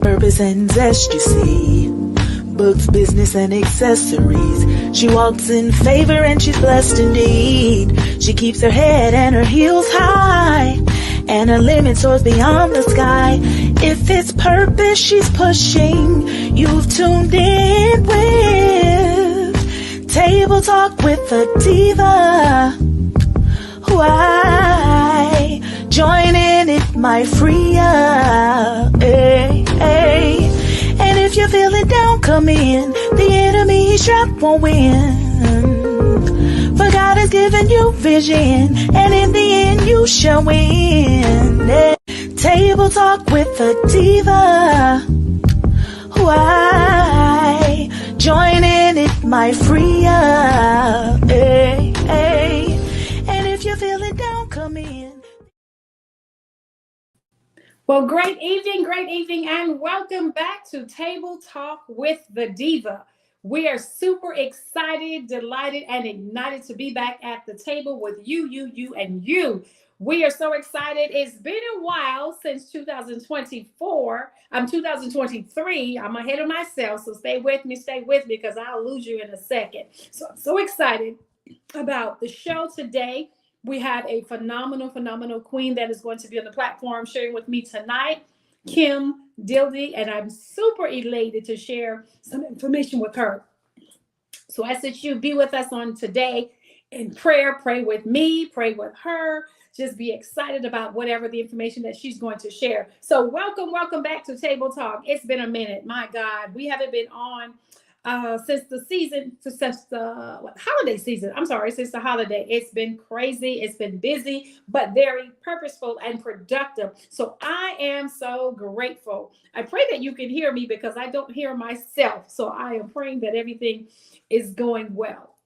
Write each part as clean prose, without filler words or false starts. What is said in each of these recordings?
Purpose and zest, you see. Books, business, and accessories. She walks in favor and she's blessed indeed. She keeps her head and her heels high, and her limit soars beyond the sky. If it's purpose she's pushing, you've tuned in with Table Talk with the Diva. Why? Join in, it might free ya. Hey, hey. And if you're feeling down, come in. The enemy he's trapped won't win. For God has given you vision, and in the end you shall win. Hey. Table Talk with the Diva. Why? Join in, it might free ya. Hey, hey. And if you're feeling down, come in. Well, great evening, and welcome back to Table Talk with the Diva. We are super excited, delighted, and ignited to be back at the table with you, and you. We are so excited. It's been a while since 2024. 2023. I'm ahead of myself, so stay with me, because I'll lose you in a second. So I'm so excited about the show today. We have a phenomenal queen that is going to be on the platform sharing with me tonight, Kim Dildy, and I'm super elated to share some information with her. So I ask that you be with us on today in prayer. Pray with me, pray with her. Just be excited about whatever the information that she's going to share. So welcome back to Table Talk. It's been a minute. My God, we haven't been on since the holiday season. Since the holiday. It's been crazy. It's been busy, but very purposeful and productive. So I am so grateful. I pray that you can hear me because I don't hear myself. So I am praying that everything is going well.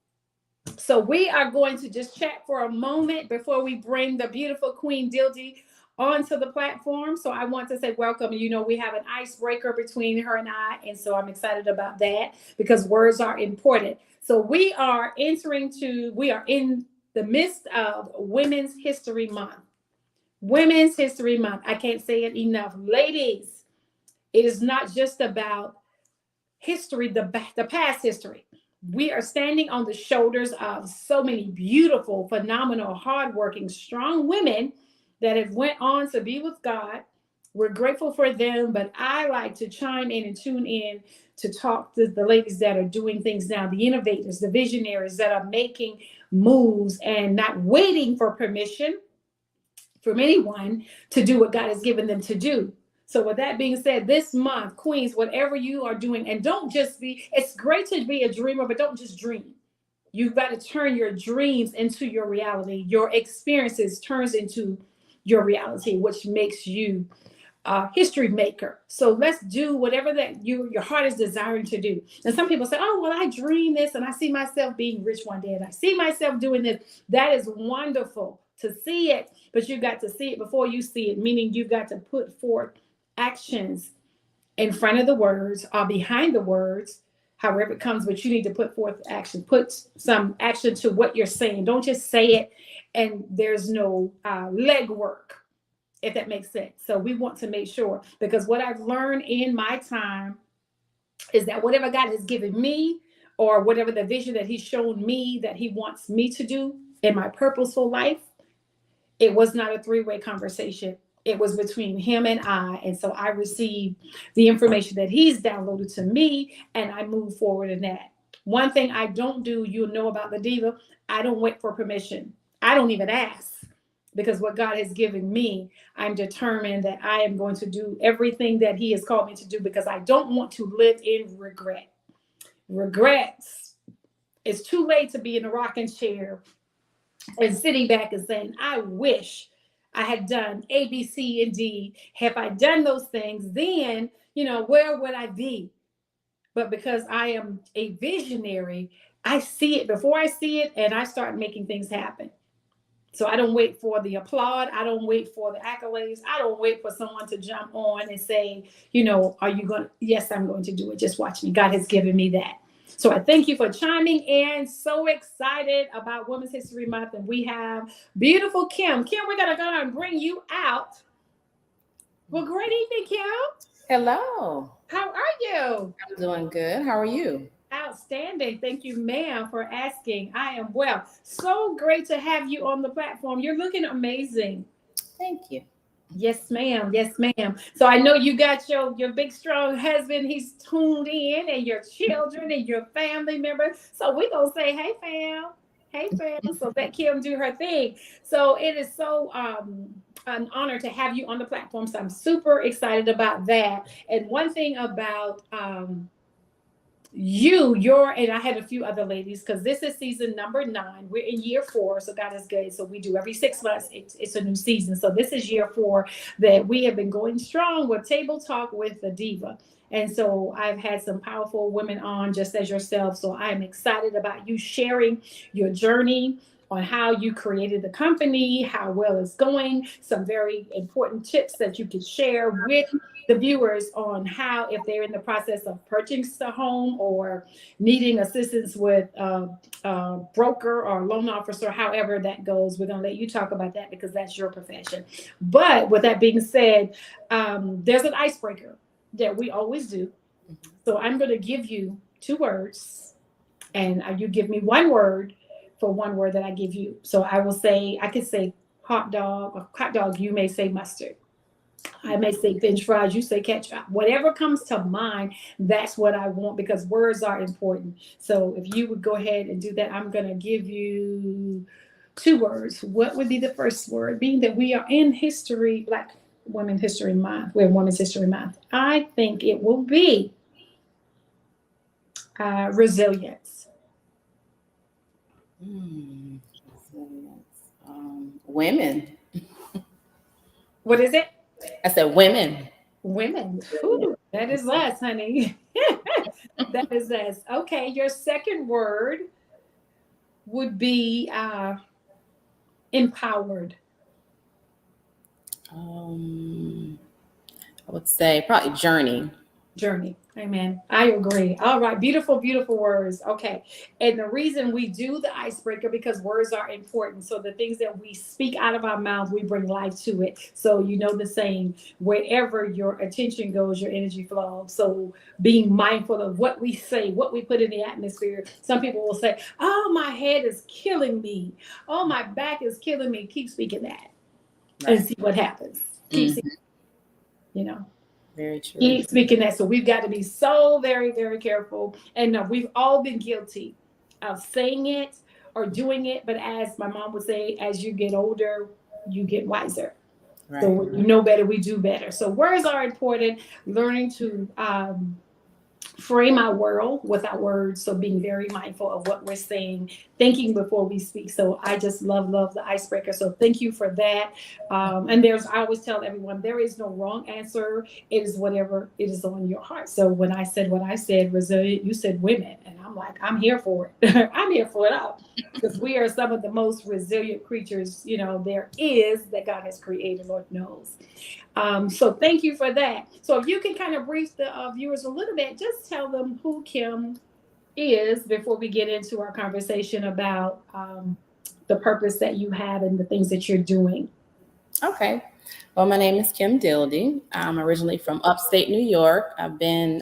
So we are going to just chat for a moment before we bring the beautiful Queen Dildy onto the platform. So I want to say welcome. You know, we have an icebreaker between her and I, and so I'm excited about that because words are important. So we are in the midst of Women's History Month. Women's History Month. I can't say it enough. Ladies, it is not just about history, the past history. We are standing on the shoulders of so many beautiful, phenomenal, hardworking, strong women that have went on to be with God. We're grateful for them, but I like to chime in and tune in to talk to the ladies that are doing things now, the innovators, the visionaries that are making moves and not waiting for permission from anyone to do what God has given them to do. So with that being said, this month, Queens, whatever you are doing, and it's great to be a dreamer, but don't just dream. You've got to turn your dreams into your reality. Your experiences turns into your reality, which makes you a history maker. So let's do whatever that your heart is desiring to do. And some people say, oh, well, I dream this and I see myself being rich one day and I see myself doing this. That is wonderful to see it, but you've got to see it before you see it, meaning you've got to put forth actions in front of the words or behind the words, however it comes, but you need to put forth action, put some action to what you're saying. Don't just say it and there's no legwork, if that makes sense. So we want to make sure, because what I've learned in my time is that whatever God has given me or whatever the vision that he's shown me that he wants me to do in my purposeful life, it was not a three-way conversation. It was between him and I. And so I received the information that he's downloaded to me and I move forward in that. One thing I don't do, you'll know about the Diva, I don't wait for permission. I don't even ask, because what God has given me, I'm determined that I am going to do everything that he has called me to do, because I don't want to live in regret. Regrets. It's too late to be in a rocking chair and sitting back and saying, I wish I had done A, B, C, and D. Have I done those things, then, where would I be? But because I am a visionary, I see it before I see it, and I start making things happen. So I don't wait for the applaud. I don't wait for the accolades. I don't wait for someone to jump on and say, are you going to? Yes, I'm going to do it. Just watch me. God has given me that. So I thank you for chiming in. So excited about Women's History Month. And we have beautiful Kim. Kim, we're going to go and bring you out. Well, great evening, Kim. Hello. How are you? I'm doing good. How are you? Outstanding. Thank you, ma'am, for asking. I am well. So great to have you on the platform. You're looking amazing. Thank you. Yes, ma'am. Yes, ma'am. So I know you got your big strong husband. He's tuned in, and your children and your family members. So we're gonna say, hey, fam. Hey, fam. So let Kim do her thing. So it is so an honor to have you on the platform. So I'm super excited about that. And one thing about and I had a few other ladies because this is season number 9. We're in year 4, so God is good. So we do every 6 months. It's a new season. So this is year 4 that we have been going strong with Table Talk with the Diva. And so I've had some powerful women on just as yourself. So I'm excited about you sharing your journey on how you created the company, how well it's going, some very important tips that you could share with the viewers on how, if they're in the process of purchasing a home or needing assistance with a broker or loan officer, however that goes. We're going to let you talk about that because that's your profession. But with that being said, there's an icebreaker that we always do. So I'm going to give you 2 words, and you give me 1 word for 1 word that I give you. So I could say hot dog, or hot dog, you may say mustard. I may say French fries, you say ketchup. Whatever comes to mind, that's what I want because words are important. So if you would go ahead and do that, I'm going to give you 2 words. What would be the first word? Being that we are in history, Black Women History Month, we're Women's History Month. I think it will be resilience. Resilience. Women. What is it? I said women. Women. Ooh, that is us, honey. That is us. Okay, your second word would be empowered. I would say probably journey. Journey. Amen. I agree. All right. Beautiful, beautiful words. Okay. And the reason we do the icebreaker because words are important. So the things that we speak out of our mouth, we bring life to it. So you know the saying, wherever your attention goes, your energy flows. So being mindful of what we say, what we put in the atmosphere. Some people will say, oh, my head is killing me. Oh, my back is killing me. Keep speaking that and see what happens. Keep speaking, you know. Very true. Keep speaking that. So we've got to be so very, very careful. And we've all been guilty of saying it or doing it. But as my mom would say, as you get older, you get wiser. Right. So when you know better, we do better. So words are important. Learning to frame our world with our words. So being very mindful of what we're saying, thinking before we speak. So I just love the icebreaker. So thank you for that. And I always tell everyone, there is no wrong answer. It is whatever it is on your heart. So when I said what I said, resilient, you said women. And I'm like, I'm here for it. I'm here for it all. Because we are some of the most resilient creatures, there is that God has created, Lord knows. So thank you for that. So if you can kind of brief the viewers a little bit, just tell them who Kim is before we get into our conversation about the purpose that you have and the things that you're doing. Okay. Well, my name is Kim Dildy. I'm originally from upstate New York. I've been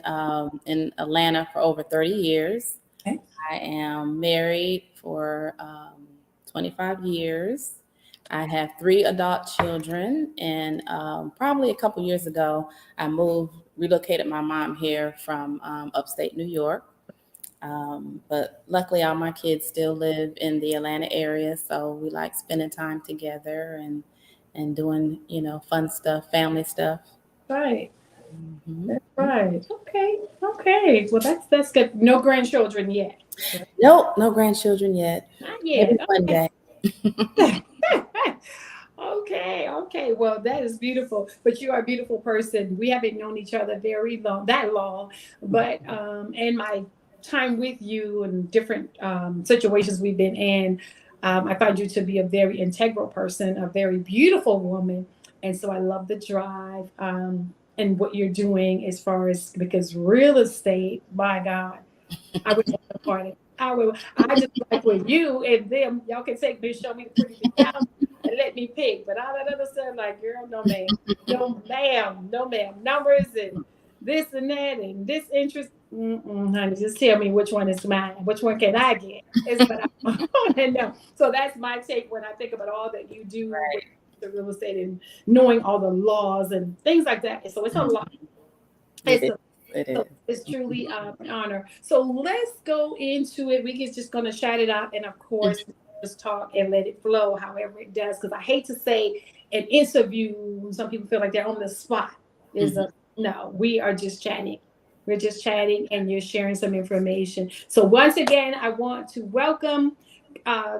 in Atlanta for over 30 years. Okay. I am married for 25 years. I have 3 adult children, and probably a couple years ago, I relocated my mom here from upstate New York. But luckily, all my kids still live in the Atlanta area, so we like spending time together and doing, fun stuff, family stuff. Right. Mm-hmm. That's right. Okay. Well, that's good. No grandchildren yet. Nope, no grandchildren yet. Not yet. Maybe one day. Okay. Well, that is beautiful. But you are a beautiful person. We haven't known each other that long. But in my time with you and different situations we've been in, I find you to be a very integral person, a very beautiful woman. And so I love the drive and what you're doing as far as, because real estate, my God, I would want to part it. I just like with you and them, y'all can take me, show me the pretty house and let me pick. But all that other stuff, like, girl, no ma'am. No ma'am. Numbers and this and that and this interest. Honey, just tell me which one is mine. Which one can I get? Is what I want to know. So that's my take when I think about all that you do with Right. the real estate and knowing all the laws and things like that. So it's a lot. It It's is. a It is. so it's truly an honor. So let's go into it. We can just going to shout it out, and of course, just talk and let it flow, however it does. Because I hate to say an interview. Some people feel like they're on the spot. Is a no. We are just chatting. We're just chatting, and you're sharing some information. So once again, I want to welcome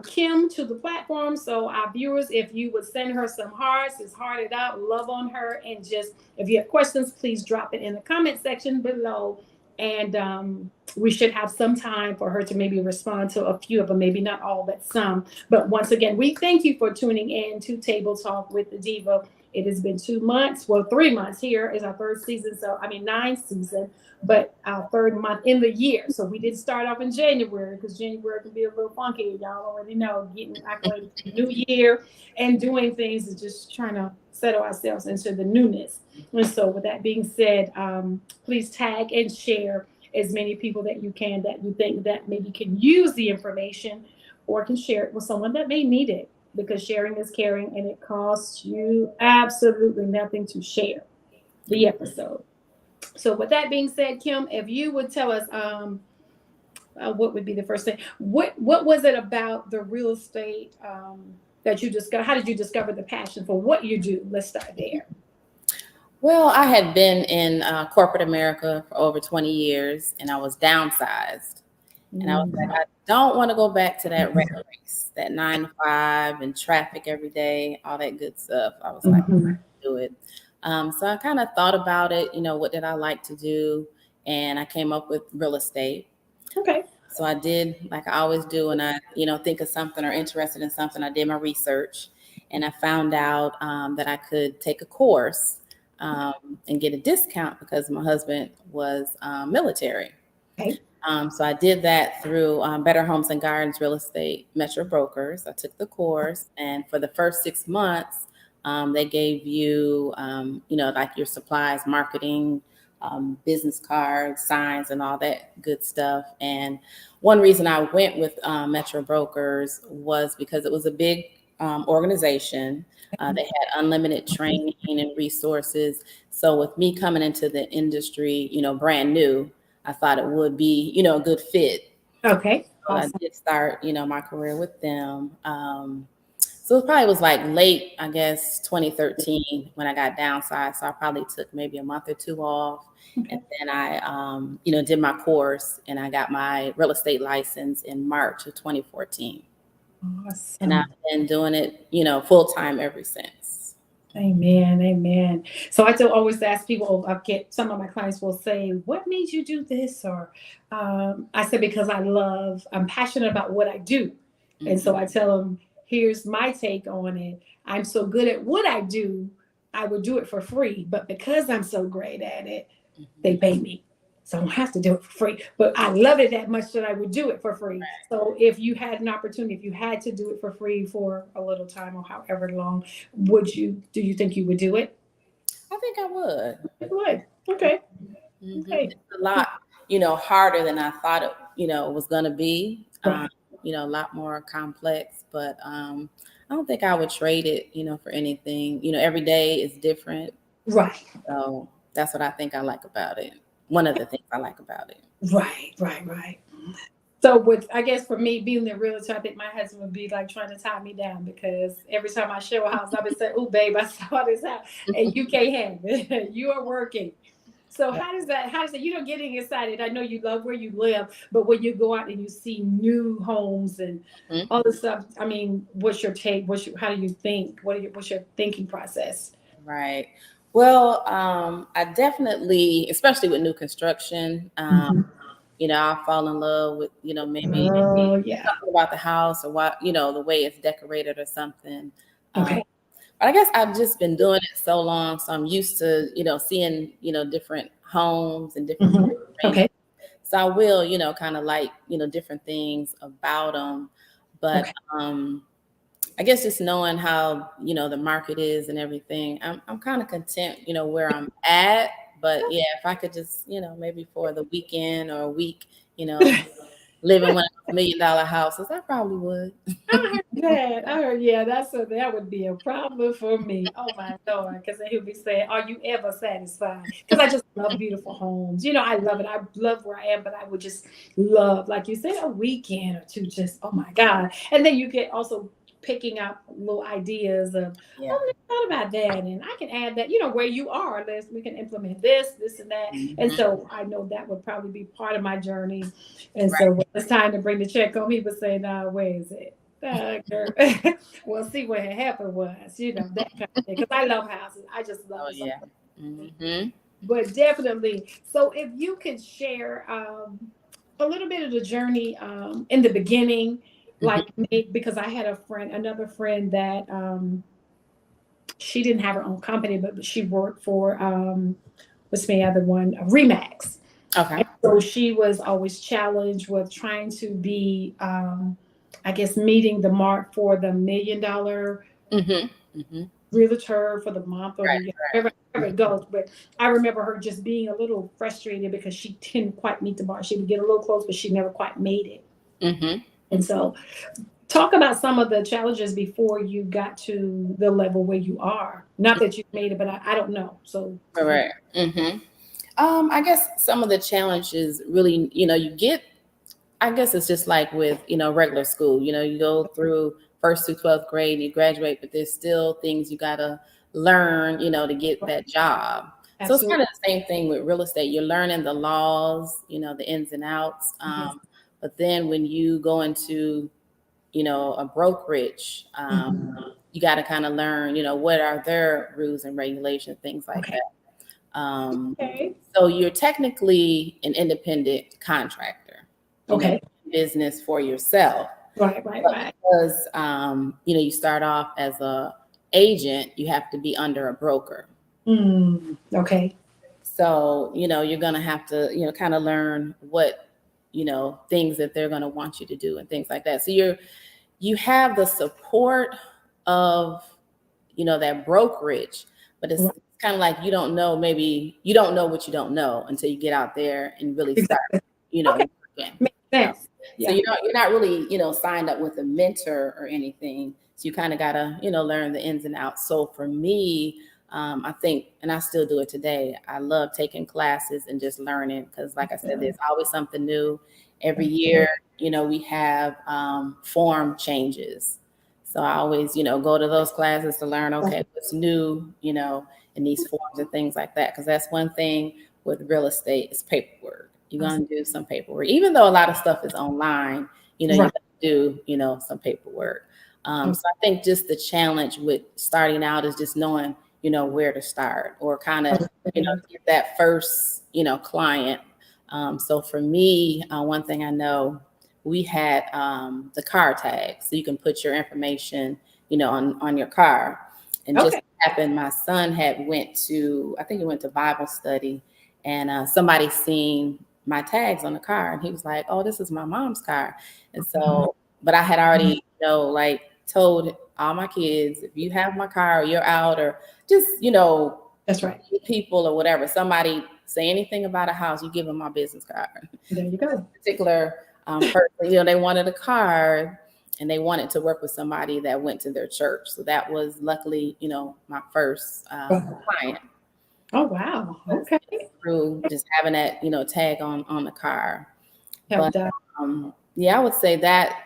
Kim to the platform. So our viewers, if you would send her some hearts, just heart it out, love on her, and just if you have questions, please drop it in the comment section below. And we should have some time for her to maybe respond to a few of them, maybe not all, but some. But once again, we thank you for tuning in to Table Talk with the Diva. It has been 2 months, well, 3 months. Here is our third season. So, I mean, ninth season, but our third month in the year. So we did start off in January because January can be a little funky. Y'all already know, getting acclimated to the new year and doing things and just trying to settle ourselves into the newness. And so with that being said, please tag and share as many people that you can that you think that maybe can use the information or can share it with someone that may need it, because sharing is caring and it costs you absolutely nothing to share the episode. So with that being said, Kim, if you would tell us what would be the first thing? What was it about the real estate that you discovered? How did you discover the passion for what you do? Let's start there. Well, I had been in corporate America for over 20 years, and I was downsized. And I was like, I don't want to go back to that rat race, that 9 to 5 and traffic every day, all that good stuff. I was like, do it. So I kind of thought about it, what did I like to do? And I came up with real estate. Okay. So I did, like I always do, when I, think of something or interested in something, I did my research, and I found out that I could take a course and get a discount because my husband was military. Okay. So I did that through Better Homes and Gardens Real Estate Metro Brokers. I took the course, and for the first 6 months, they gave you, like your supplies, marketing, business cards, signs, and all that good stuff. And one reason I went with Metro Brokers was because it was a big organization. They had unlimited training and resources. So with me coming into the industry, brand new, I thought it would be, a good fit. Okay. So awesome. I did start, my career with them. So it probably was like late, I guess, 2013 when I got downsized. So I probably took maybe a month or 2 off. Okay. And then I, did my course, and I got my real estate license in March of 2014. Awesome. And I've been doing it, full time ever since. Amen. Amen. So I always ask people, some of my clients will say, what made you do this? Or I said, because I'm passionate about what I do. Mm-hmm. And so I tell them, here's my take on it. I'm so good at what I do, I would do it for free. But because I'm so great at it, mm-hmm. they pay me. So I don't have to do it for free. But I love it that much that I would do it for free. Right. So if you had an opportunity, if you had to do it for free for a little time or however long, do you think you would do it? I think I would. You would. Okay. Mm-hmm. Okay. It's a lot, harder than I thought it, was going to be. Right. A lot more complex, but I don't think I would trade it, for anything. Every day is different. Right. So that's what I think I like about it. One of the things I like about it. Right. So I guess for me, being the realtor, I think my husband would be like trying to tie me down, because every time I show a house, I would say, oh, babe, I saw this house and you can't have it. You are working. So how does that, getting excited? I know you love where you live, but when you go out and you see new homes and mm-hmm. all this stuff, I mean, what's your take? How do you think? What's your thinking process? Right. Well, I definitely, especially with new construction, mm-hmm. I fall in love with, maybe something about the house or what, the way it's decorated or something. Okay. But I guess I've just been doing it so long, so I'm used to, seeing, different homes and different. Mm-hmm. Okay. So I will, kind of like, different things about them. But I guess just knowing how, the market is and everything, I'm kind of content, where I'm at, But yeah, if I could just, maybe for the weekend or a week, live in one of those $1 million houses, I probably would. I heard that. Yeah, that would be a problem for me. Oh my Lord, because he'll be saying, "Are you ever satisfied?" Because I just love beautiful homes. I love it. I love where I am, but I would just love, like you said, a weekend or two. Just oh my God, and then you get also picking up little ideas of, Yeah. oh, I thought about that, and I can add that. Where you are, we can implement this, and that. And so I know that would probably be part of my journey. And so when it's time to bring the check home, he would say, "No, where is it?" Well, see what had happened was, that kind of thing. Because I love houses. I just love it. Yeah. Mm-hmm. But definitely. So if you could share a little bit of the journey in the beginning, like me, because I had another friend that she didn't have her own company, but she worked for what's the other one? Remax. Okay. And so she was always challenged with trying to be I guess meeting the mark for the $1 million realtor for the month or the year, wherever it goes. But I remember her just being a little frustrated because she didn't quite meet the bar. She would get a little close, but she never quite made it. And so talk about some of the challenges before you got to the level where you are. Not that you made it, but I don't know. So correct. I guess some of the challenges really, you get, I guess it's just like with, regular school, you go through 1st through 12th grade, you graduate, but there's still things you got to learn, to get that job. Absolutely. So it's kind of the same thing with real estate. You're learning the laws, the ins and outs. But then when you go into, a brokerage, you got to kind of learn, what are their rules and regulations, things like that. So you're technically an independent contractor. Business for yourself. Right. Because, you start off as a agent, you have to be under a broker. Okay. So, you're going to have to, kind of learn what, things that they're going to want you to do and things like that. So you have the support of, that brokerage, but it's kind of like, maybe you don't know what you don't know until you get out there and really start, working. Makes sense. So you're not really, signed up with a mentor or anything. So you kind of gotta, learn the ins and outs. So for me, I think, and I still do it today, I love taking classes and just learning because, like I said, there's always something new. Every year, we have form changes. So I always, go to those classes to learn, okay, what's new, in these forms and things like that. Because that's one thing with real estate is paperwork. You're going to do some paperwork, even though a lot of stuff is online, you got to do, some paperwork. So I think just the challenge with starting out is just knowing, where to start or kind of, get that first, client. So for me, one thing I know, we had the car tag, so you can put your information, on your car. And just happened, my son had I think he went to Bible study, and somebody seen my tags on the car, and he was like, "Oh, this is my mom's car." And so, but I had already, told all my kids, if you have my car, or you're out, or just, that's right, people or whatever, somebody say anything about a house, you give them my business card. There you go. Particular person, they wanted a car, and they wanted to work with somebody that went to their church. So that was luckily, my first client. Oh, wow. Okay. Through just having that, tag on the car. But, I would say that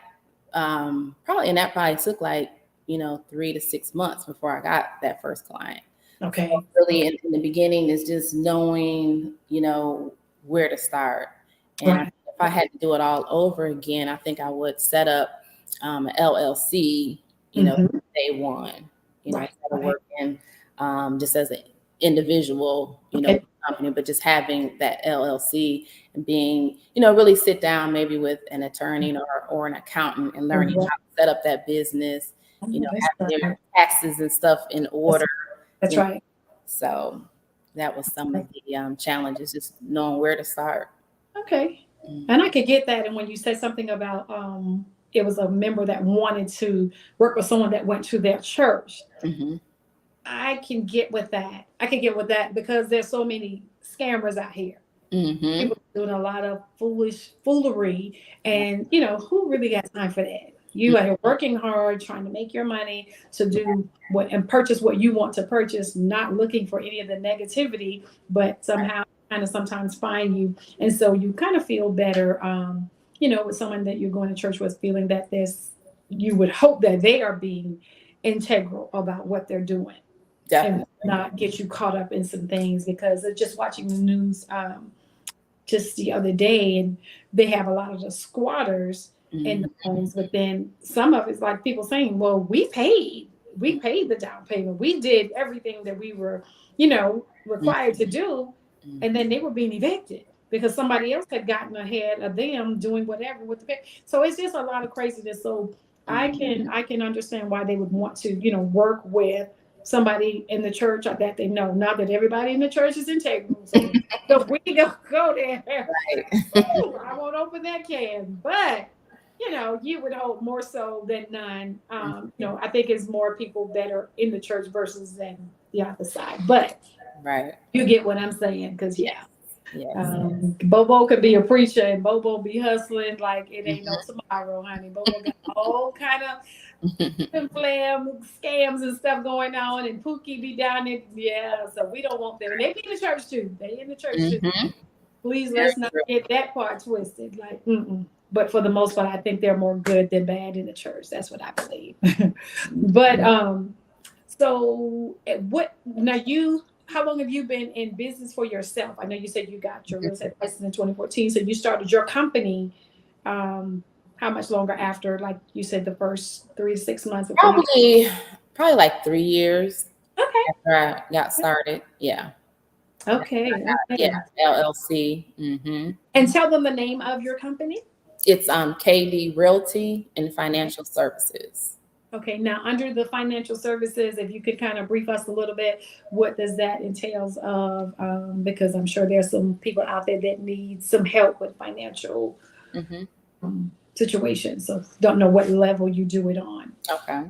probably took like, 3 to 6 months before I got that first client. Okay. So really in the beginning is just knowing, where to start. And if I had to do it all over again, I think I would set up an LLC, day one, instead of working just as an individual, company, but just having that LLC and being, really sit down maybe with an attorney or an accountant and learning how to set up that business, have their taxes and stuff in order. That's right. So that was some of the challenges, just knowing where to start. Okay. And I could get that. And when you said something about it was a member that wanted to work with someone that went to their church. I can get with that. Because there's so many scammers out here. Mm-hmm. People doing a lot of foolery, and who really got time for that? You are working hard, trying to make your money to do what and purchase what you want to purchase, not looking for any of the negativity, but somehow kind of sometimes find you, and so you kind of feel better, with someone that you're going to church with, feeling that you would hope that they are being integral about what they're doing. Definitely. And not get you caught up in some things, because of just watching the news just the other day, and they have a lot of the squatters in the homes, but then some of it's like people saying, well, we paid the down payment, we did everything that we were required to do, and then they were being evicted because somebody else had gotten ahead of them doing whatever with the pay. So it's just a lot of craziness. So I can understand why they would want to work with somebody in the church that they know. Not that everybody in the church is integral, so we don't go there. Right. Ooh, I won't open that can, but you would hope more so than none. I think it's more people that are in the church versus than the other side. But right, you get what I'm saying, because yes. Bobo could be a preacher and Bobo be hustling like it ain't no tomorrow, honey. Bobo got all kind of flam scams and stuff going on, and Pookie be down there. Yeah, so we don't want them. And they be in the church too. They in the church too. Please, let's not get that part twisted. Like, But for the most part, I think they're more good than bad in the church. That's what I believe. But so how long have you been in business for yourself? I know you said you got your real estate license in 2014. So you started your company. How much longer after, like you said, the first 3 to 6 months? Probably like 3 years. Okay. After I got started. Yeah. Okay. Yeah. LLC. And tell them the name of your company. It's KD Realty and Financial Services. Okay, now under the financial services, if you could kind of brief us a little bit, what does that entails of? Because I'm sure there's some people out there that need some help with financial situations. So don't know what level you do it on. Okay,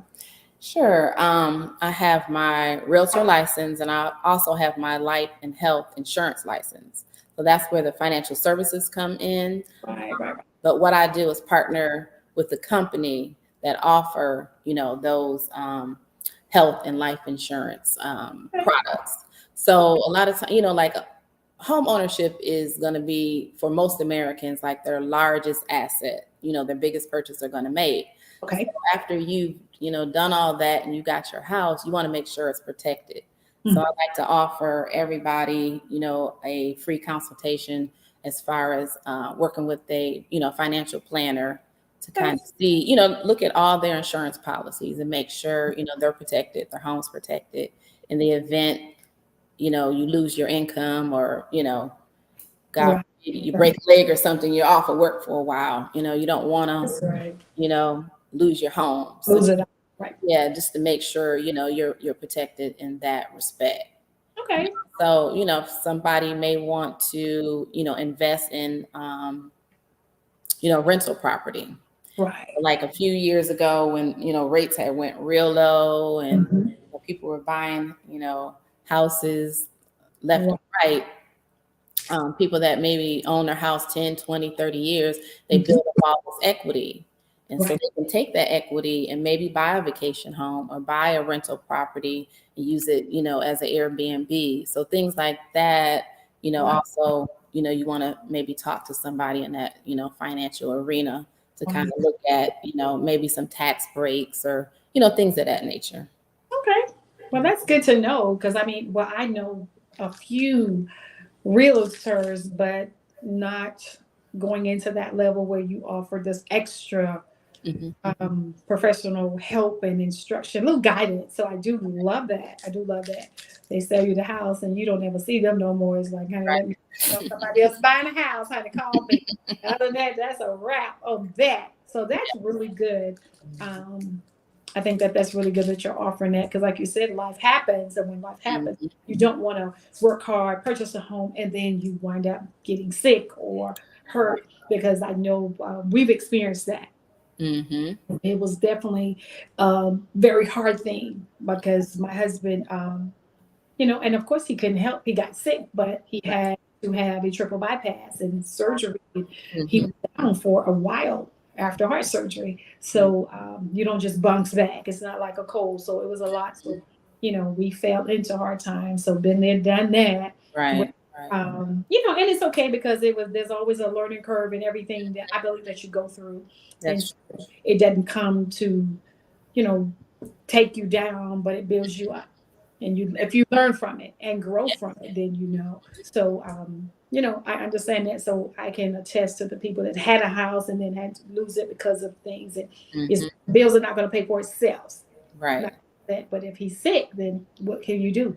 sure. I have my realtor license, and I also have my life and health insurance license. So that's where the financial services come in. Right. But what I do is partner with the company that offer, those health and life insurance products. So a lot of time, like home ownership is going to be, for most Americans, like their largest asset, their biggest purchase they're going to make. Okay. So after you've, done all that and you got your house, you want to make sure it's protected. So I like to offer everybody, a free consultation as far as working with a, financial planner to kind of see, look at all their insurance policies and make sure, they're protected, their home's protected. In the event, you lose your income, or, God, you break a leg or something, you're off of work for a while, you don't want to, lose your home. So, Lose it. Right. Yeah, just to make sure, you're protected in that respect. Okay. So, if somebody may want to, invest in, rental property. Right. Like a few years ago when, rates had went real low and people were buying, houses left and right. People that maybe own their house 10, 20, 30 years, they build up all this equity. And so they can take that equity and maybe buy a vacation home or buy a rental property and use it, as an Airbnb. So things like that, also, you want to maybe talk to somebody in that, financial arena to kind of look at, maybe some tax breaks or, things of that nature. Okay. Well, that's good to know, because I know a few realtors, but not going into that level where you offer this extra professional help and instruction, little guidance. So I do love that. They sell you the house and you don't ever see them no more. It's like, honey, somebody else buying a house, honey, call me. Other than that, that's a wrap of that. So that's really good. I think that's really good that you're offering that, because like you said, life happens. And when life happens, you don't want to work hard, purchase a home, and then you wind up getting sick or hurt, because I know we've experienced that. It was definitely a very hard thing, because my husband and of course he couldn't help. He got sick, but he had to have a triple bypass and surgery. He Mhm. was down for a while after heart surgery. So you don't just bounce back. It's not like a cold. So it was a lot. So, we fell into hard times. So been there, done that. Right. And it's okay because there's always a learning curve and everything that I believe that you go through. And That's it doesn't come to, you know, take you down, but it builds you up. And if you learn from it and grow from it, then So, I understand that. So I can attest to the people that had a house and then had to lose it because of things. And bills are not going to pay for itself. right. Not that, but if he's sick, then what can you do?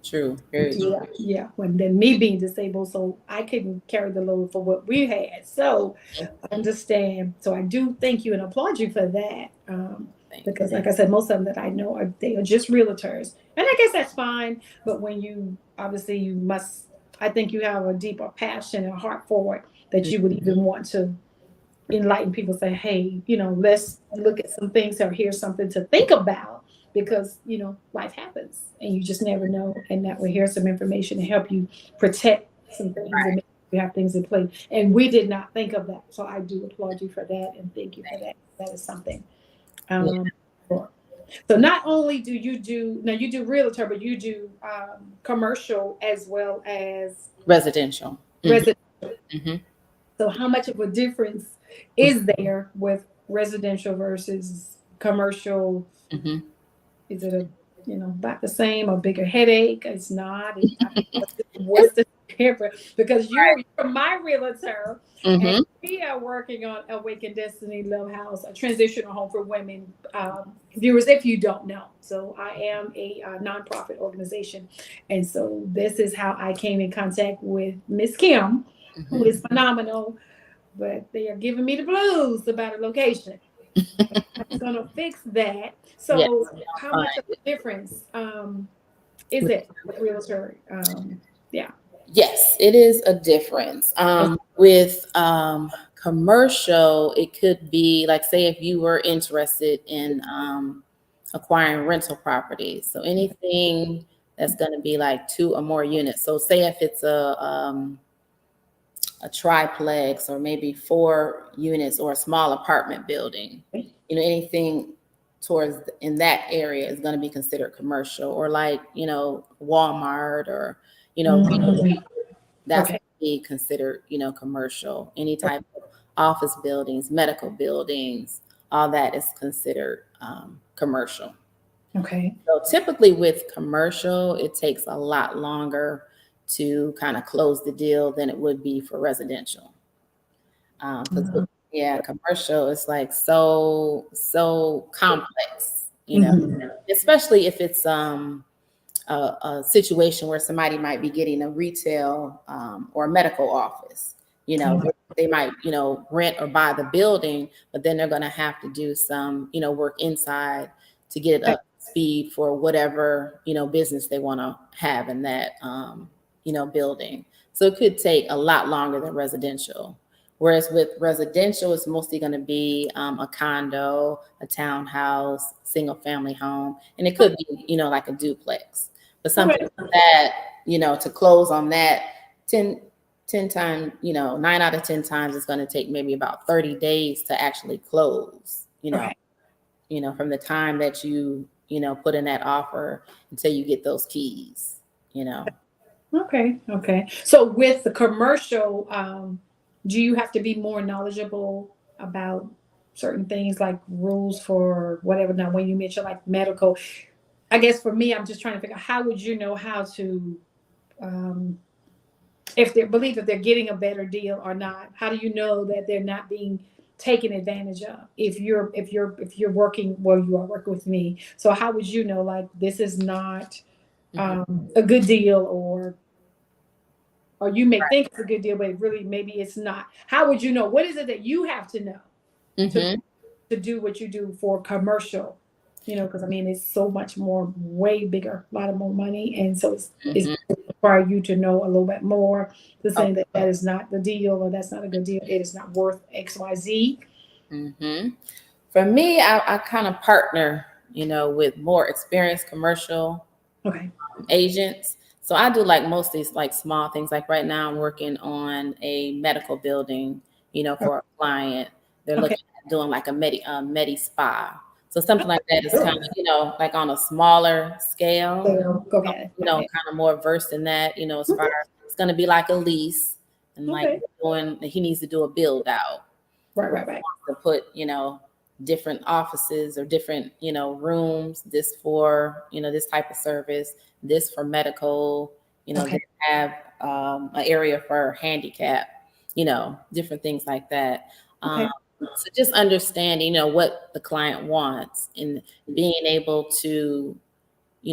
True. Very true. Yeah. When then me being disabled, so I couldn't carry the load for what we had. So I understand. So I do thank you and applaud you for that. Because like I said, most of them that I know they are just realtors. And I guess that's fine. But when you must, I think you have a deeper passion and heart for it that you would even want to enlighten people, say, hey, let's look at some things or here's something to think about because, life happens and you just never know. And that way here's some information to help you protect some things and make sure you have things in place. And we did not think of that. So I do applaud you for that and thank you for that. That is something. So not only do you do realtor, but you do commercial as well as Residential. residential. Mm-hmm. So how much of a difference is there with residential versus commercial? Mm-hmm. Is it about the same or bigger headache? It's not. What's the difference? Because you're my realtor, Mm-hmm. and we are working on Awaken Destiny Love House, a transitional home for women. Viewers, if you don't know, so I am a nonprofit organization, and so this is how I came in contact with Miss Kim, who is phenomenal. But they are giving me the blues about a location. I'm gonna fix that. So, Yes. how much of a difference is it with realtor? Yeah. Yes, it is a difference. With commercial, it could be like, say, if you were interested in acquiring rental properties. So anything that's going to be like 2 or more units. So say if it's a triplex or maybe 4 units or a small apartment building, anything towards in that area is going to be considered commercial, or like, Walmart or, that's Okay. be considered, commercial. Any type of office buildings, medical buildings, all that is considered commercial. Okay. So typically with commercial, it takes a lot longer to kind of close the deal than it would be for residential. Commercial is like so complex, especially if it's a situation where somebody might be getting a retail or a medical office. They might, rent or buy the building, but then they're going to have to do some, work inside to get it up to speed for whatever, business they want to have in that, building. So it could take a lot longer than residential. Whereas with residential, it's mostly going to be a condo, a townhouse, single family home, and it could be, like a duplex. But something that, to close on that 10 times, 9 out of 10 times, it's going to take maybe about 30 days to actually close, from the time that you put in that offer until you get those keys, Okay. So with the commercial, do you have to be more knowledgeable about certain things like rules for whatever? Now, when you mention like medical, I guess for me, I'm just trying to figure out how would you know how to, if they believe that they're getting a better deal or not? How do you know that they're not being taken advantage of? If you're working, well, you are working with me. So how would you know like this is not a good deal, or you may think it's a good deal, but really maybe it's not? How would you know? What is it that you have to know to do what you do for commercial? Because I mean, it's so much more, way bigger, a lot of more money. And so it's require you to know a little bit more to say that that is not the deal or that's not a good deal. It is not worth XYZ. For me, I kind of partner, with more experienced commercial Okay. Agents. So I do like most of these like small things. Like right now I'm working on a medical building, for a client. They're Okay. looking at doing like a medi spa. So something like that is kind Sure. of, like on a smaller scale. So go ahead. Kind of more versed in that, as far as it's going to be like a lease and like Okay. he needs to do a build out Right. to put, different offices or different, rooms, this for, this type of service, this for medical, Okay. they have an area for handicap, different things like that. Okay. So just understanding, what the client wants and being able to,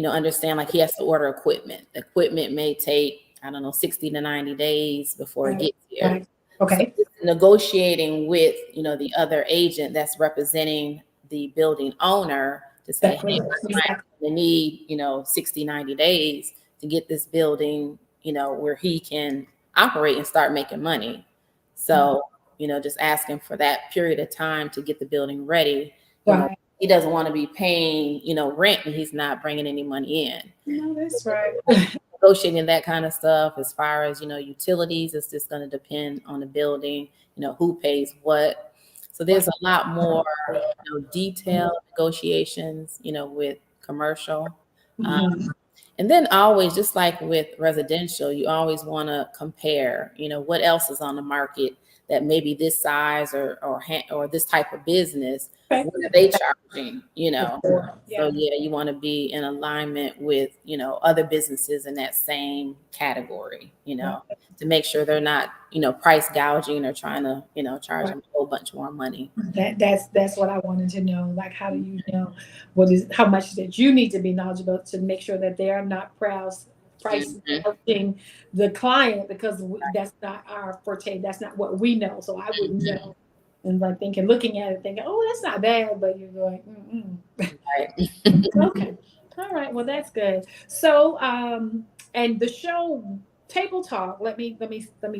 understand like he has to order equipment. The equipment may take, I don't know, 60 to 90 days before it Right. gets here. Right. Okay. So negotiating with, the other agent that's representing the building owner to say, Exactly. hey, my client's going to need, 60, 90 days to get this building, where he can operate and start making money. So, just asking for that period of time to get the building ready. Right. He doesn't want to be paying, rent and he's not bringing any money in. No, that's right. Negotiating that kind of stuff as far as, utilities, it's just going to depend on the building, who pays what. So there's a lot more, detailed negotiations, with commercial. And then always, just like with residential, you always want to compare, what else is on the market that maybe this size or this type of business, Okay. what are they charging, Yeah. So yeah, you want to be in alignment with, other businesses in that same category, to make sure they're not, price gouging or trying to, charge them a whole bunch more money. That's what I wanted to know. Like, how do you know how much that you need to be knowledgeable to make sure that they are not price gouging the client, because that's not our forte. That's not what we know. So I wouldn't know. And like looking at it, thinking, oh, that's not bad, but you're going, Right. Okay. All right. Well, that's good. So, and the show Table Talk. Let me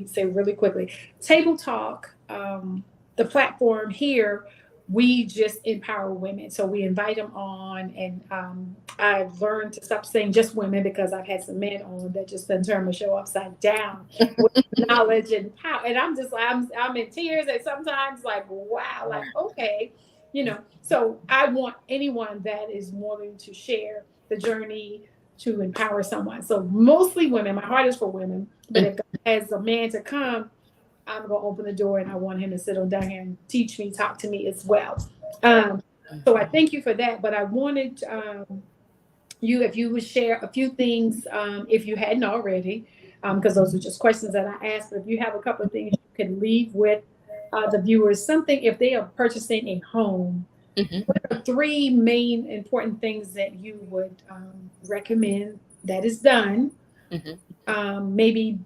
say really quickly. Table Talk. The platform here, we just empower women. So we invite them on, and I've learned to stop saying just women because I've had some men on that just then turn my show upside down with knowledge and power. And I'm in tears, and sometimes like, wow, like okay. So I want anyone that is wanting to share the journey to empower someone. So mostly women. My heart is for women, but if God has a man to come, I'm gonna open the door and I want him to sit on down here and teach me, talk to me as well. So I thank you for that. But I wanted you, if you would share a few things, if you hadn't already, because those are just questions that I asked. But if you have a couple of things you can leave with the viewers, something if they are purchasing a home, what are three main important things that you would recommend that is done, maybe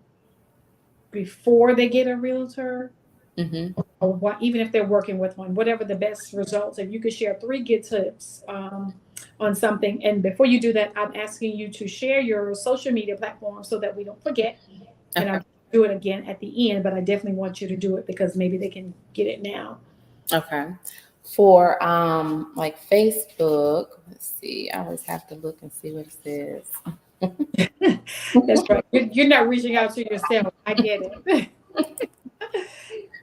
before they get a realtor, or what, even if they're working with one, whatever the best results. If you could share three good tips on something. And before you do that, I'm asking you to share your social media platform so that we don't forget. And I'll do it again at the end, but I definitely want you to do it because maybe they can get it now. Okay. For like Facebook, let's see, I always have to look and see what it says. That's right. You're not reaching out to yourself. I get it.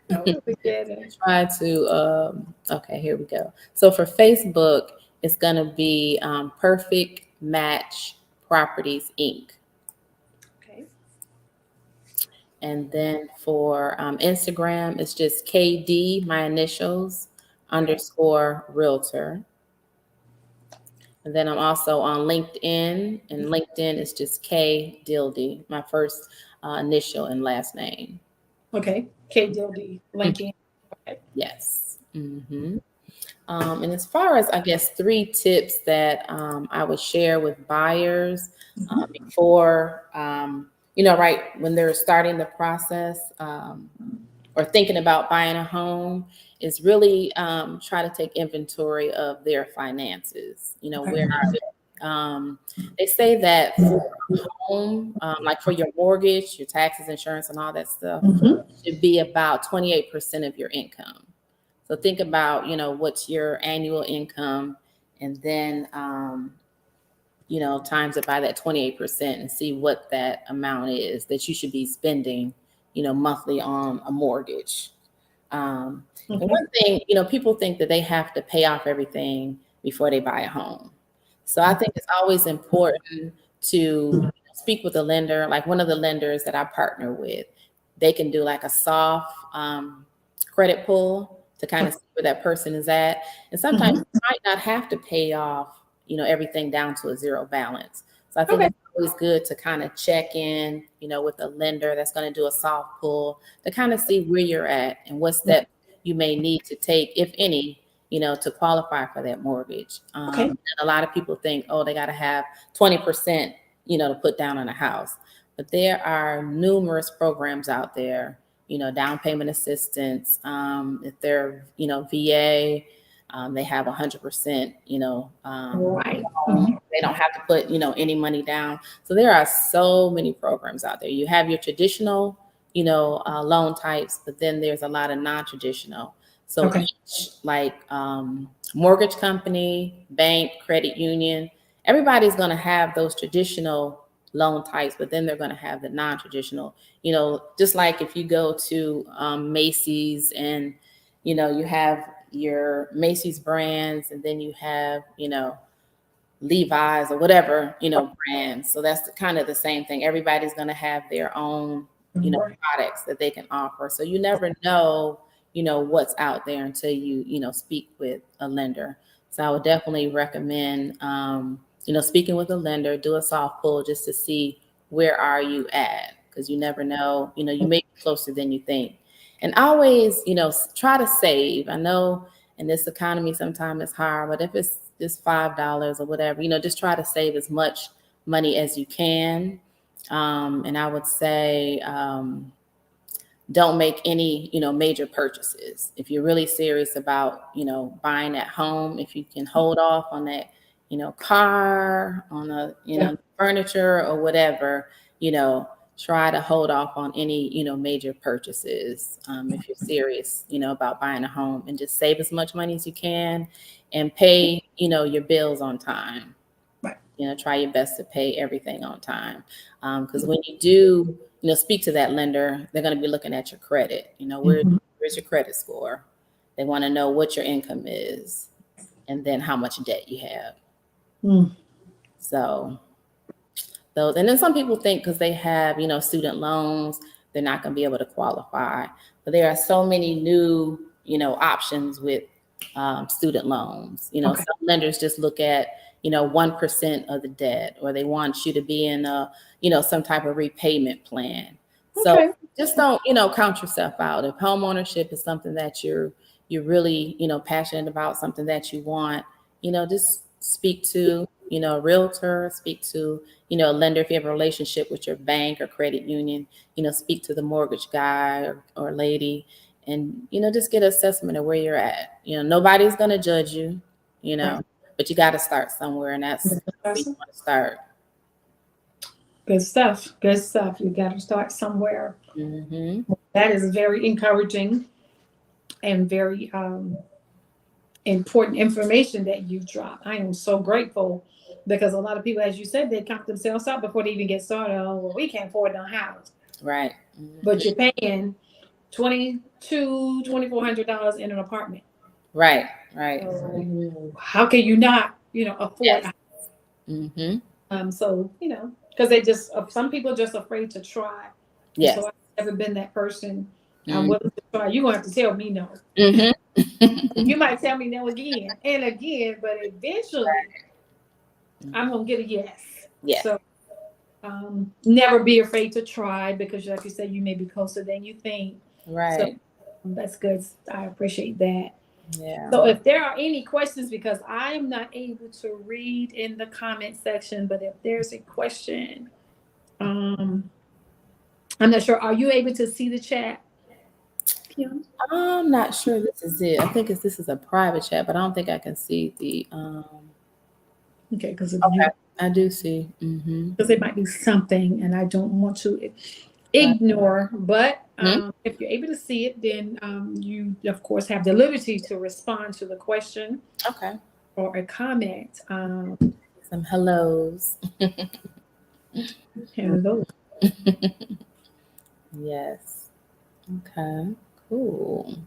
I really get it. Try to okay, here we go. So for Facebook, it's gonna be Perfect Match Properties Inc. Okay. And then for Instagram, it's just KD, my initials, _ realtor. And then I'm also on LinkedIn, and LinkedIn is just K Dildy, my first initial and last name. Okay. K Dildy, LinkedIn. Okay. Yes. And as far as, I guess, three tips that I would share with buyers before, right when they're starting the process or thinking about buying a home, is really try to take inventory of their finances. Where are they? They say that for home, like for your mortgage, your taxes, insurance, and all that stuff, should be about 28% of your income. So think about, what's your annual income, and then, times it by that 28% and see what that amount is that you should be spending, monthly on a mortgage. And one thing, people think that they have to pay off everything before they buy a home. So I think it's always important to speak with a lender. Like one of the lenders that I partner with, they can do like a soft credit pull to kind of see where that person is at. And sometimes you might not have to pay off, everything down to a zero balance. So I think it's always good to kind of check in, with a lender that's going to do a soft pull to kind of see where you're at and what steps you may need to take, if any, to qualify for that mortgage. And a lot of people think, oh, they got to have 20%, to put down on a house. But there are numerous programs out there, down payment assistance. If they're, VA, they have 100%, Right. They don't have to put, any money down. So there are so many programs out there. You have your traditional, loan types, but then there's a lot of non-traditional. So each like mortgage company, bank, credit union, everybody's going to have those traditional loan types, but then they're going to have the non-traditional, just like if you go to Macy's and, you have your Macy's brands and then you have, Levi's or whatever, brands. So that's kind of the same thing. Everybody's going to have their own, products that they can offer. So you never know, what's out there until you, speak with a lender. So I would definitely recommend, speaking with a lender, do a soft pull just to see where are you at, because you never know, you may be closer than you think. And always, try to save. I know in this economy sometimes it's hard, but if it's just $5 or whatever, just try to save as much money as you can. And I would say don't make any, major purchases. If you're really serious about, buying at home, if you can hold off on that, car, on the, furniture or whatever, try to hold off on any, major purchases if you're serious, about buying a home, and just save as much money as you can and pay, your bills on time. Right. Try your best to pay everything on time. Because when you do, speak to that lender, they're going to be looking at your credit. Where's your credit score? They want to know what your income is and then how much debt you have. So those, and then some people think because they have, student loans, they're not going to be able to qualify. But there are so many new, options with student loans. Some lenders just look at, 1% of the debt, or they want you to be in a, some type of repayment plan. So just don't, count yourself out. If home ownership is something that you're really, passionate about, something that you want, just speak to, a realtor, speak to, a lender. If you have a relationship with your bank or credit union, speak to the mortgage guy or lady, and, just get an assessment of where you're at. Nobody's going to judge you, but you got to start somewhere, and that's where you want to start. Good stuff. Good stuff. You got to start somewhere. That is very encouraging and very important information that you've dropped. I am so grateful, because a lot of people, as you said, they count themselves out before they even get started. Oh, well, we can't afford no house. Right. But you're paying $2,400 in an apartment. Right. So how can you not, afford a house? So, because they just, some people are just afraid to try. Yes. So I've never been that person. I'm willing to try. You're going to have to tell me no. You might tell me no again and again, but eventually I'm going to get a yes. Yeah. So never be afraid to try, because like you said, you may be closer than you think. Right. So that's good. I appreciate that. Yeah. So if there are any questions, because I am not able to read in the comment section, but if there's a question, I'm not sure. Are you able to see the chat? Kim? I'm not sure this is it. I think this is a private chat, but I don't think I can see the. Okay, because I do see. Because it might be something, and I don't want to ignore. But if you're able to see it, then you, of course, have the liberty to respond to the question. Okay. Or a comment. Some hellos. Hello. Yes. Okay. Cool.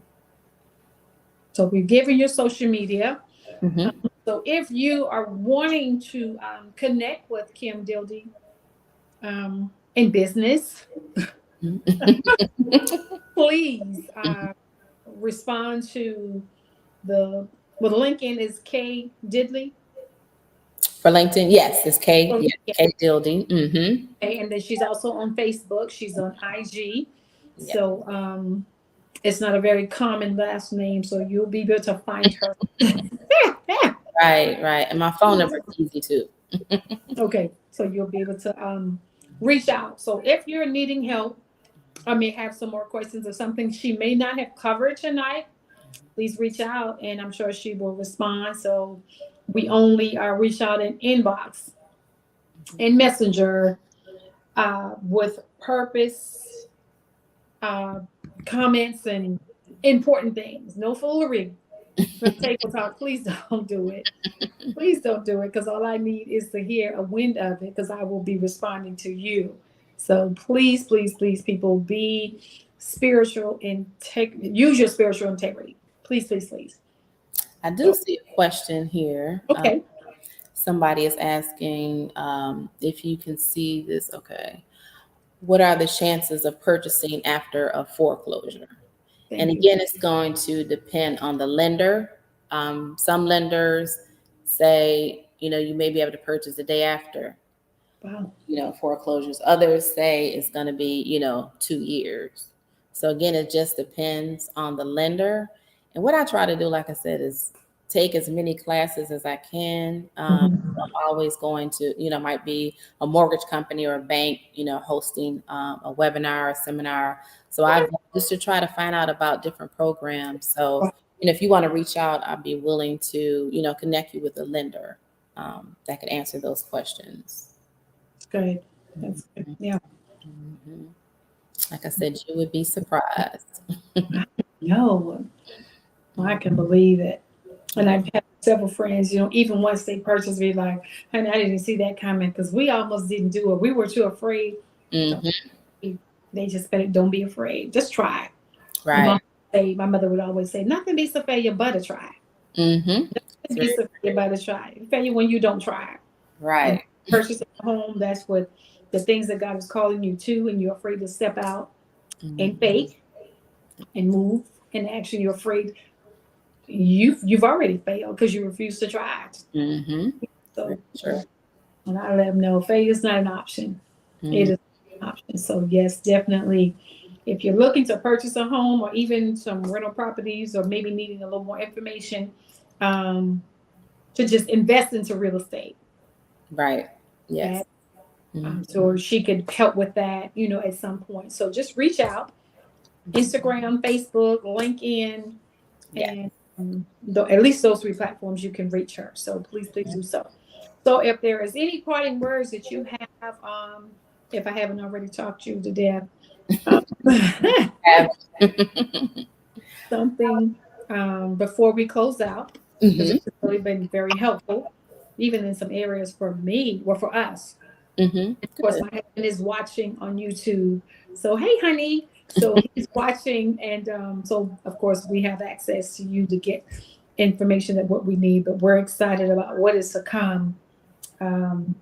So we're giving your social media. Mm-hmm. So if you are wanting to connect with Kim Dildy in business, please respond to the LinkedIn is K Diddley. For LinkedIn, yes, it's K. Oh, Yeah, yeah. K Dildy. Mm-hmm. Okay, and then she's also on Facebook. She's on IG. Yeah. So it's not a very common last name, so you'll be able to find her. Right, right. And my phone number is easy too. Okay, so you'll be able to reach out. So if you're needing help, I may have some more questions or something she may not have covered tonight, please reach out and I'm sure she will respond. So we only reach out in inbox and messenger with purpose, uh, comments and important things. No foolery. For table talk, please don't do it. Please don't do it because all I need is to hear a wind of it because I will be responding to you. So please, please, please, people, be spiritual integrity. Use your spiritual integrity. Please, please, please. I do see a question here. Okay. Somebody is asking if you can see this. Okay. What are the chances of purchasing after a foreclosure? And Thank you. again, it's going to depend on the lender. Some lenders say, you may be able to purchase the day after, Wow. foreclosures. Others say it's going to be, 2 years. So again, it just depends on the lender. And what I try to do, like I said, is take as many classes as I can. Mhm. I'm always going to, might be a mortgage company or a bank, hosting a webinar, a seminar. So I just to try to find out about different programs. So, if you want to reach out, I'd be willing to, connect you with a lender that could answer those questions. That's good. That's good. Yeah. Mhm. Like I said, you would be surprised. No, I can believe it. And I've had several friends, even once they purchased, be like, honey, I didn't see that comment because we almost didn't do it. We were too afraid. So Hmm. they just said, don't be afraid. Just try. Right. My mother would always say, nothing beats a failure but a try. Mm-hmm. Nothing beats a failure but a try. Failure when you don't try. And Right. purchasing a home, that's what the things that God is calling you to, and you're afraid to step out and Mm-hmm. faith and move in action. You're afraid you've already failed because you refuse to try it. Mm-hmm. So Sure. and I let them know failure is not an option. It Mm-hmm. is an option. So yes, definitely. If you're looking to purchase a home or even some rental properties or maybe needing a little more information, to just invest into real estate. Right. Yes. That Mm-hmm. so she could help with that, at some point. So just reach out, Instagram, Facebook, LinkedIn, Yeah. and at least those three platforms you can reach her. So please, please do so. So if there is any parting words that you have, if I haven't already talked you to death, something before we close out, because Mm-hmm. it's really been very helpful, even in some areas for me or for us. Mm-hmm. Of course, Good. my husband is watching on YouTube. So, hey, honey. So he's watching. And so, of course, we have access to you to get information that what we need. But we're excited about what is to come um,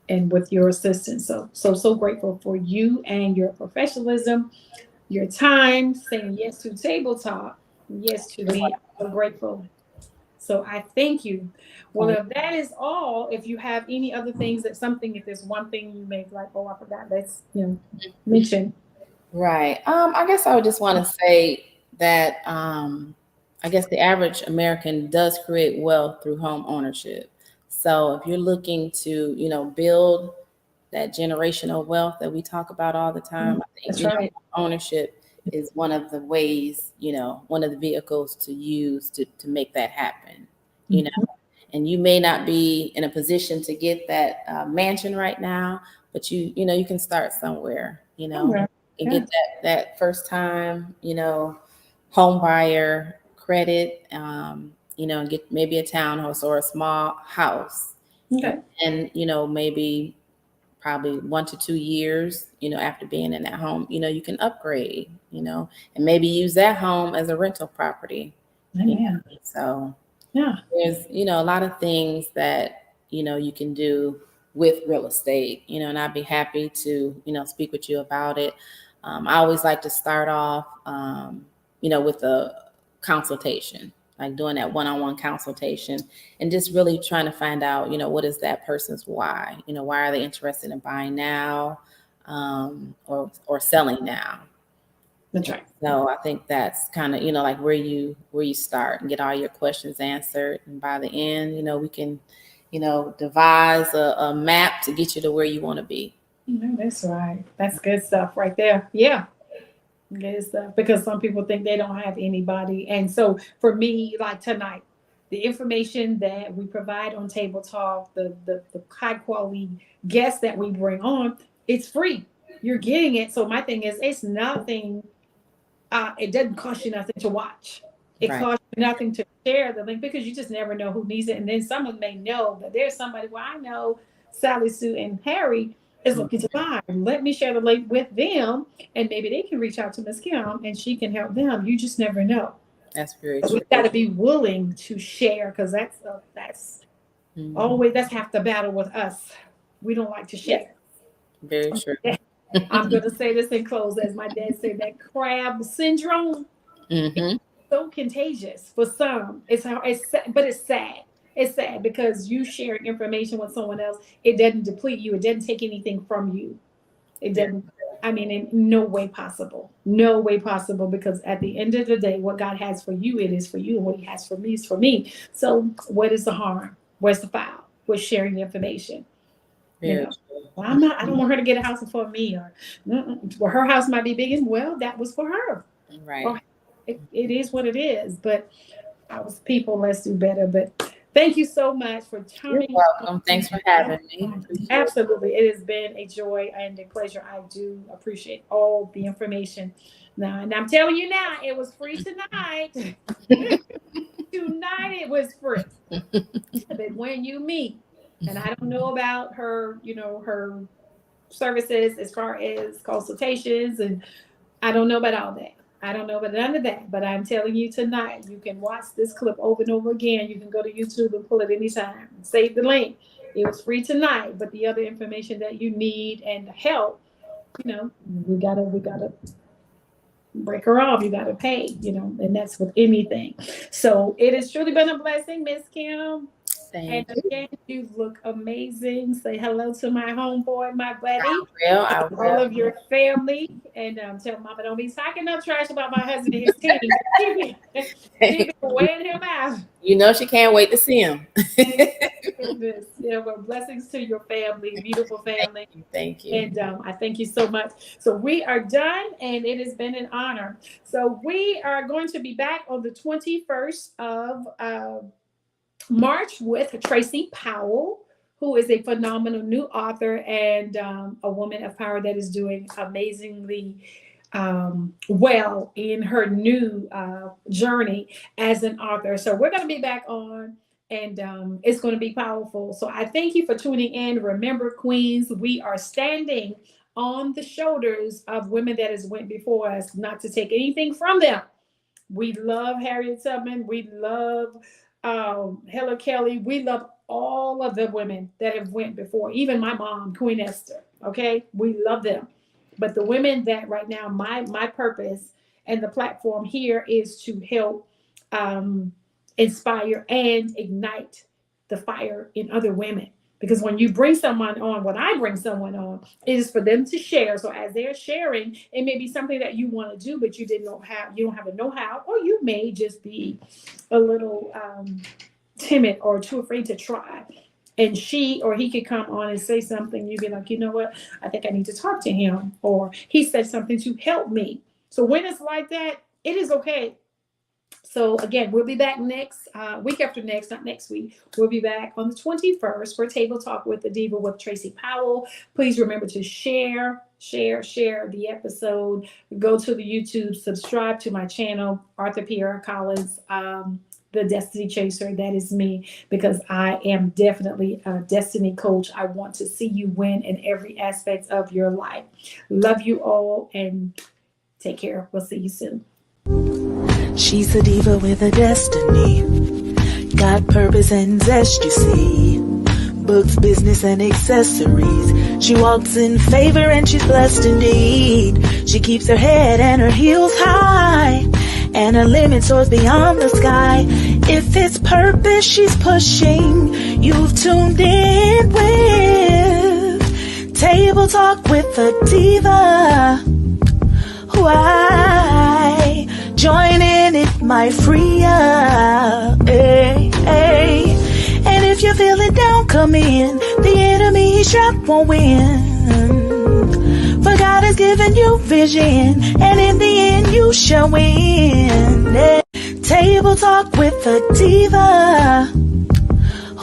and with your assistance. So grateful for you and your professionalism, your time, saying yes to table talk, yes to me. I'm so grateful. So I thank you. Well, if that is all, if you have any other things if there's one thing you make like, oh, I forgot, let's, mention. Right. I guess I would just want to say that I guess the average American does create wealth through home ownership. So if you're looking to, build that generational wealth that we talk about all the time, I think, That's right. ownership is one of the ways, one of the vehicles to use to make that happen, you know. And you may not be in a position to get that mansion right now, but you can start somewhere, Somewhere. and Yeah. get that first time, home buyer credit, and get maybe a townhouse or a small house, Okay. And, maybe probably 1 to 2 years, after being in that home, you can upgrade, and maybe use that home as a rental property. Amen. So Yeah. there's, a lot of things that, you can do with real estate, and I'd be happy to, speak with you about it. I always like to start off, with a consultation, like doing that one-on-one consultation and just really trying to find out, what is that person's why? Why are they interested in buying now, or selling now? That's right. So I think that's kind of, like where you start and get all your questions answered. And by the end, we can, devise a map to get you to where you want to be. That's right. That's good stuff right there. Yeah. Good stuff. Because some people think they don't have anybody. And so for me, like tonight, the information that we provide on Table Talk, the high quality guests that we bring on, it's free. You're getting it. So my thing is, it's nothing. It doesn't cost you nothing to watch. It Right. costs you nothing to share the link because you just never know who needs it. And then someone may know that there's somebody, well, I know Sally, Sue, and Harry is looking to buy. Let me share the link with them, and maybe they can reach out to Miss Kim and she can help them. You just never know. That's very But true. we got to be willing to share because that's always that's half the battle with us. We don't like to share. Very true. I'm going to say this in close, as my dad said, that crab syndrome. Mm-hmm. So contagious for some. But it's sad. It's sad because you sharing information with someone else, it doesn't deplete you. It doesn't take anything from you. It doesn't. I mean, in no way possible. No way possible. Because at the end of the day, what God has for you, it is for you, and what He has for me is for me. So, what is the harm? Where's the foul? We're sharing the information. Very Well, true. I don't want her to get a house for me, or well, her house might be big, and well, that was for her. Right. Or it is what it is. But I was people, let's do better. But thank you so much for You're turning. welcome. Thanks for having me. Absolutely. It has been a joy and a pleasure. I do appreciate all the information. Now, and I'm telling you now, it was free tonight. Tonight it was free. But when you meet, and I don't know about her, her services as far as consultations, and I don't know about all that. I don't know about none of that, but I'm telling you tonight, you can watch this clip over and over again. You can go to YouTube and pull it anytime. Save the link. It was free tonight, but the other information that you need and help, we gotta break her off. You gotta pay, and that's with anything. So it has truly been a blessing, Miss Kim. And again, you look amazing. Say hello to my homeboy, my buddy, I will. all of your family, and tell Mama don't be talking no trash about my husband and his team. She be weighing him out. She can't wait to see him. Yeah, well, blessings to your family, beautiful family. Thank you. And I thank you so much. So we are done, and it has been an honor. So we are going to be back on the 21st of March with Tracy Powell, who is a phenomenal new author and a woman of power that is doing amazingly well in her new journey as an author. So we're going to be back on, and it's going to be powerful. So I thank you for tuning in. Remember, Queens, we are standing on the shoulders of women that has went before us, not to take anything from them. We love Harriet Tubman. We love Helen Kelly. We love all of the women that have went before, even my mom, Queen Esther. Okay, we love them. But the women that right now, my purpose and the platform here is to help inspire and ignite the fire in other women. Because when you bring someone on, when I bring someone on, it is for them to share. So as they're sharing, it may be something that you want to do, but you don't have the know-how, or you may just be a little timid or too afraid to try. And she or he could come on and say something. You'd be like, you know what? I think I need to talk to him. Or he said something to help me. So when it's like that, it is okay. So again, we'll be back next week after next, not next week. We'll be back on the 21st for Table Talk with the Diva with Tracy Powell. Please remember to share the episode. Go to the YouTube, subscribe to my channel, Arthur Pierre Collins the destiny chaser. That is me, because I am definitely a destiny coach. I want to see you win in every aspect of your life. Love you all and take care. We'll see you soon. She's a diva with a destiny, got purpose and zest, you see. Books, business, and accessories. She walks in favor and she's blessed indeed. She keeps her head and her heels high, and her limit soars beyond the sky. If it's purpose she's pushing, you've tuned in with Table Talk with the Diva. Why? Join in, it might free ya. Hey, hey. And if you're feeling down, come in. The enemy he's trapped won't win. For God has given you vision, and in the end you shall win. Yeah. Table Talk with the Diva.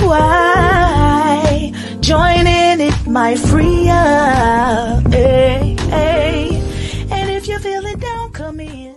Why? Join in, it might free ya. Hey, hey. And if you're feeling down, come in.